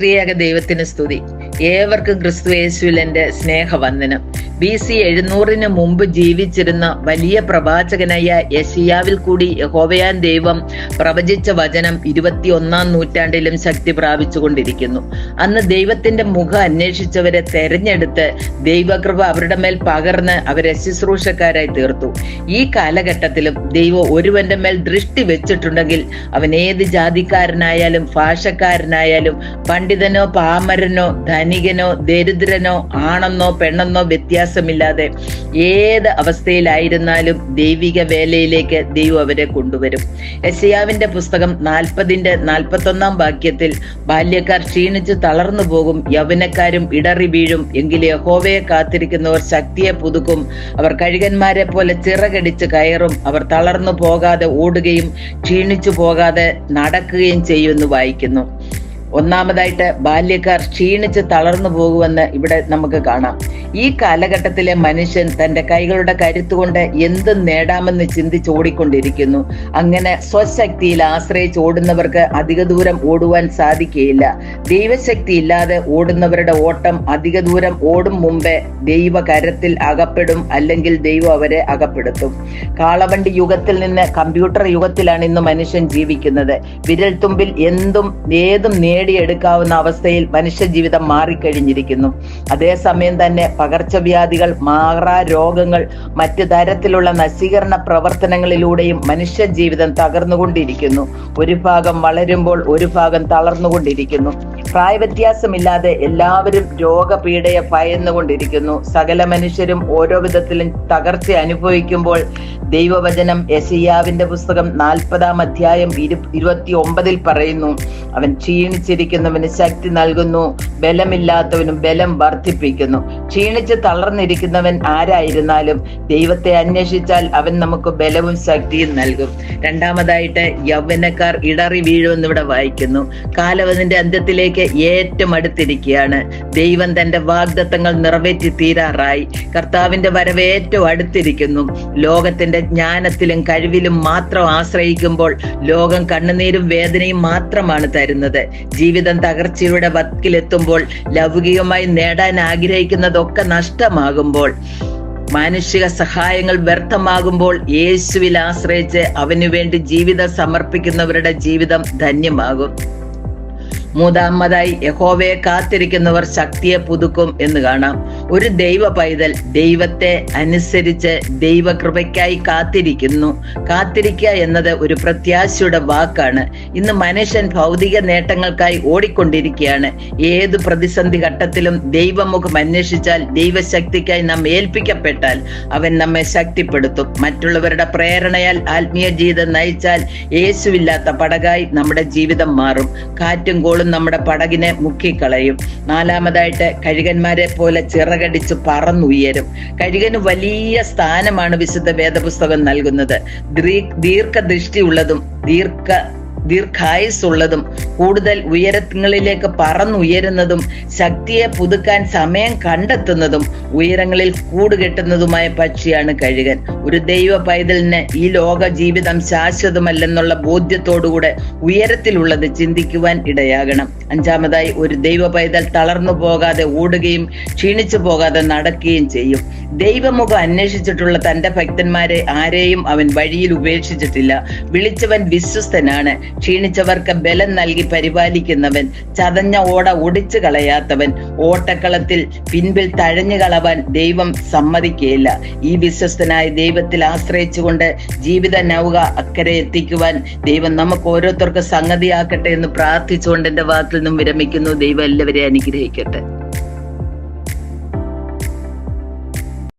ത്രിയേക ദൈവത്തിന് സ്തുതി. ഏവർക്കും ക്രിസ്തു യേശുവിൽ എൻ്റെ സ്നേഹവന്ദനം. BC 700 മുമ്പ് ജീവിച്ചിരുന്ന വലിയ പ്രവാചകനായ യെശയ്യാവിൽ കൂടി യഹോവയാൻ ദൈവം പ്രവചിച്ച വചനം 21-ാം നൂറ്റാണ്ടിലും ശക്തി പ്രാപിച്ചുകൊണ്ടിരിക്കുന്നു. അന്ന് ദൈവത്തിന്റെ മുഖം അന്വേഷിച്ചവരെ തെരഞ്ഞെടുത്ത് ദൈവകൃപ അവരുടെ മേൽ പകർന്ന് അവരെ ശുശ്രൂഷക്കാരായി തീർത്തു. ഈ കാലഘട്ടത്തിലും ദൈവം ഒരുവന്റെ മേൽ ദൃഷ്ടി വെച്ചിട്ടുണ്ടെങ്കിൽ അവൻ ഏത് ജാതിക്കാരനായാലും ഭാഷക്കാരനായാലും പണ്ഡിതനോ പാമരനോ ധനികനോ ദരിദ്രനോ ആണെന്നോ പെണ്ണെന്നോ വ്യത്യാസമില്ലാതെ ഏത് അവസ്ഥയിലായിരുന്നാലും ദൈവിക വേലയിലേക്ക് ദൈവം അവരെ കൊണ്ടുവരും. യെശയ്യാവിന്റെ പുസ്തകം 40-41 വാക്യത്തിൽ ബാല്യക്കാർ ക്ഷീണിച്ച് തളർന്നു പോകും, യൗവനക്കാരും ഇടറി വീഴും, എങ്കിലും യഹോവയെ കാത്തിരിക്കുന്നവർ ശക്തിയെ പുതുക്കും, അവർ കഴുകന്മാരെ പോലെ ചിറകടിച്ച് കയറും, അവർ തളർന്നു പോകാതെ ഓടുകയും ക്ഷീണിച്ചു പോകാതെ നടക്കുകയും ചെയ്യുമെന്ന് വായിക്കുന്നു. ഒന്നാമതായിട്ട് ബാല്യക്കാർ ക്ഷീണിച്ച് തളർന്നു പോകുമെന്ന് ഇവിടെ നമുക്ക് കാണാം. ഈ കാലഘട്ടത്തിലെ മനുഷ്യൻ തന്റെ കൈകളുടെ കരുത്തുകൊണ്ട് എന്തും നേടാമെന്ന് ചിന്തിച്ച് ഓടിക്കൊണ്ടിരിക്കുന്നു. അങ്ങനെ സ്വശക്തിയിൽ ആശ്രയിച്ച് ഓടുന്നവർക്ക് അധിക ദൂരം ഓടുവാൻ സാധിക്കുകയില്ല. ദൈവശക്തി ഇല്ലാതെ ഓടുന്നവരുടെ ഓട്ടം അധിക ദൂരം ഓടും മുമ്പേ ദൈവ കരത്തിൽ അകപ്പെടും, അല്ലെങ്കിൽ ദൈവം അവരെ അകപ്പെടുത്തും. കാളവണ്ടി യുഗത്തിൽ നിന്ന് കമ്പ്യൂട്ടർ യുഗത്തിലാണ് ഇന്ന് മനുഷ്യൻ ജീവിക്കുന്നത്. വിരൽ തുമ്പിൽ ഏതും നേടിയെടുക്കാവുന്ന അവസ്ഥയിൽ മനുഷ്യ ജീവിതം മാറിക്കഴിഞ്ഞിരിക്കുന്നു. അതേസമയം തന്നെ പകർച്ചവ്യാധികൾ, മാറാ രോഗങ്ങൾ, മറ്റു തരത്തിലുള്ള നശീകരണ പ്രവർത്തനങ്ങളിലൂടെയും മനുഷ്യ ജീവിതം തകർന്നുകൊണ്ടിരിക്കുന്നു. ഒരു ഭാഗം വളരുമ്പോൾ ഒരു ഭാഗം തളർന്നുകൊണ്ടിരിക്കുന്നു. പ്രായവ്യത്യാസമില്ലാതെ എല്ലാവരും രോഗപീഡയെ ഭയന്നുകൊണ്ടിരിക്കുന്നു. സകല മനുഷ്യരും ഓരോ വിധത്തിലും തകർച്ച അനുഭവിക്കുമ്പോൾ ദൈവവചനം യെശയ്യാവിന്റെ പുസ്തകം 40-ാം അധ്യായം 29 പറയുന്നു, അവൻ ക്ഷീണിച്ചിരിക്കുന്നവന് ശക്തി നൽകുന്നു, ബലമില്ലാത്തവനും ബലം വർദ്ധിപ്പിക്കുന്നു. ക്ഷീണിച്ച് തളർന്നിരിക്കുന്നവൻ ആരായിരുന്നാലും ദൈവത്തെ അന്വേഷിച്ചാൽ അവൻ നമുക്ക് ബലവും ശക്തിയും നൽകും. രണ്ടാമതായിട്ട് യൗവനക്കാർ ഇടറി വീഴുമെന്ന് ഇവിടെ വായിക്കുന്നു. കാലം അതിന്റെ അന്ത്യത്തിലേക്ക് ഏറ്റവും അടുത്തിരിക്കുകയാണ്. ദൈവം തന്റെ വാഗ്ദത്തങ്ങൾ നിറവേറ്റി തീരാറായി. കർത്താവിന്റെ വരവ് ഏറ്റവും അടുത്തിരിക്കുന്നു. ലോകത്തിന്റെ ജ്ഞാനത്തിലും കഴിവിലും മാത്രം ആശ്രയിക്കുമ്പോൾ ലോകം കണ്ണുനീരും വേദനയും മാത്രമാണ് തരുന്നത്. ജീവിതം തകർച്ചയുടെ വക്കിലെത്തുമ്പോൾ, ലൗകികമായി നേടാൻ ആഗ്രഹിക്കുന്നതൊക്കെ നഷ്ടമാകുമ്പോൾ, മാനുഷിക സഹായങ്ങൾ വ്യർത്ഥമാകുമ്പോൾ യേശുവിൽ ആശ്രയിച്ച് അവനു വേണ്ടി ജീവിതം സമർപ്പിക്കുന്നവരുടെ ജീവിതം ധന്യമാകും. മൂന്നാമതായി യഹോവയെ കാത്തിരിക്കുന്നവർ ശക്തിയെ പുതുക്കും എന്ന് കാണാം. ഒരു ദൈവ പൈതൽ ദൈവത്തെ അനുസരിച്ച് ദൈവകൃപയ്ക്കായി കാത്തിരിക്കുന്നു. കാത്തിരിക്കുക എന്നത് ഒരു പ്രത്യാശയുടെ വാക്കാണ്. ഇന്ന് മനുഷ്യൻ ഭൗതിക നേട്ടങ്ങൾക്കായി ഓടിക്കൊണ്ടിരിക്കുകയാണ്. ഏത് പ്രതിസന്ധി ഘട്ടത്തിലും ദൈവമുഖം അന്വേഷിച്ചാൽ, ദൈവശക്തിക്കായി നാം ഏൽപ്പിക്കപ്പെട്ടാൽ അവൻ നമ്മെ ശക്തിപ്പെടുത്തും. മറ്റുള്ളവരുടെ പ്രേരണയാൽ ആത്മീയ ജീവിതം നയിച്ചാൽ യേശുവില്ലാത്ത പടകായി നമ്മുടെ ജീവിതം മാറും. കാറ്റും കോളും നമ്മുടെ പടകിനെ മുക്കിക്കളയും. നാലാമതായിട്ട് കഴുകന്മാരെ പോലെ ചിറകടിച്ച് പറന്നുയരും. കഴുകന് വലിയ സ്ഥാനമാണ് വിശുദ്ധ വേദപുസ്തകം നൽകുന്നത്. ദീർഘദൃഷ്ടിയുള്ളതും ദീർഘായുസ്സുള്ളതും കൂടുതൽ ഉയരങ്ങളിലേക്ക് പറന്നുയരുന്നതും ശക്തിയെ പുതുക്കാൻ സമയം കണ്ടെത്തുന്നതും ഉയരങ്ങളിൽ കൂടുകെട്ടുന്നതുമായ പക്ഷിയാണ് കഴുകൻ. ഒരു ദൈവ പൈതലിന് ഈ ലോക ജീവിതം ശാശ്വതമല്ലെന്നുള്ള ബോധ്യത്തോടുകൂടെ ഉയരത്തിലുള്ളത് ചിന്തിക്കുവാൻ ഇടയാകണം. അഞ്ചാമതായി, ഒരു ദൈവ പൈതൽ തളർന്നു പോകാതെ ഓടുകയും ക്ഷീണിച്ചു പോകാതെ നടക്കുകയും ചെയ്യും. ദൈവമുഖം അന്വേഷിച്ചിട്ടുള്ള തന്റെ ഭക്തന്മാരെ ആരെയും അവൻ വഴിയിൽ ഉപേക്ഷിച്ചിട്ടില്ല. വിളിച്ചവൻ വിശ്വസ്തനാണ്. ക്ഷീണിച്ചവർക്ക് ബലം നൽകി പരിപാലിക്കുന്നവൻ, ചതഞ്ഞ ഓട ഒടിച്ചു കളയാത്തവൻ, ഓട്ടക്കളത്തിൽ പിൻപിൽ തഴഞ്ഞു കളവാൻ ദൈവം സമ്മതിക്കുകയില്ല. ഈ വിശ്വസ്തനായ ദൈവത്തിൽ ആശ്രയിച്ചുകൊണ്ട് ജീവിത നൗക അക്കരെ എത്തിക്കുവാൻ ദൈവം നമുക്ക് ഓരോരുത്തർക്ക് സംഗതിയാക്കട്ടെ എന്ന് പ്രാർത്ഥിച്ചുകൊണ്ട് എന്റെ വാക്കിൽ നിന്നും വിരമിക്കുന്നു. ദൈവം എല്ലാവരെയും അനുഗ്രഹിക്കട്ടെ.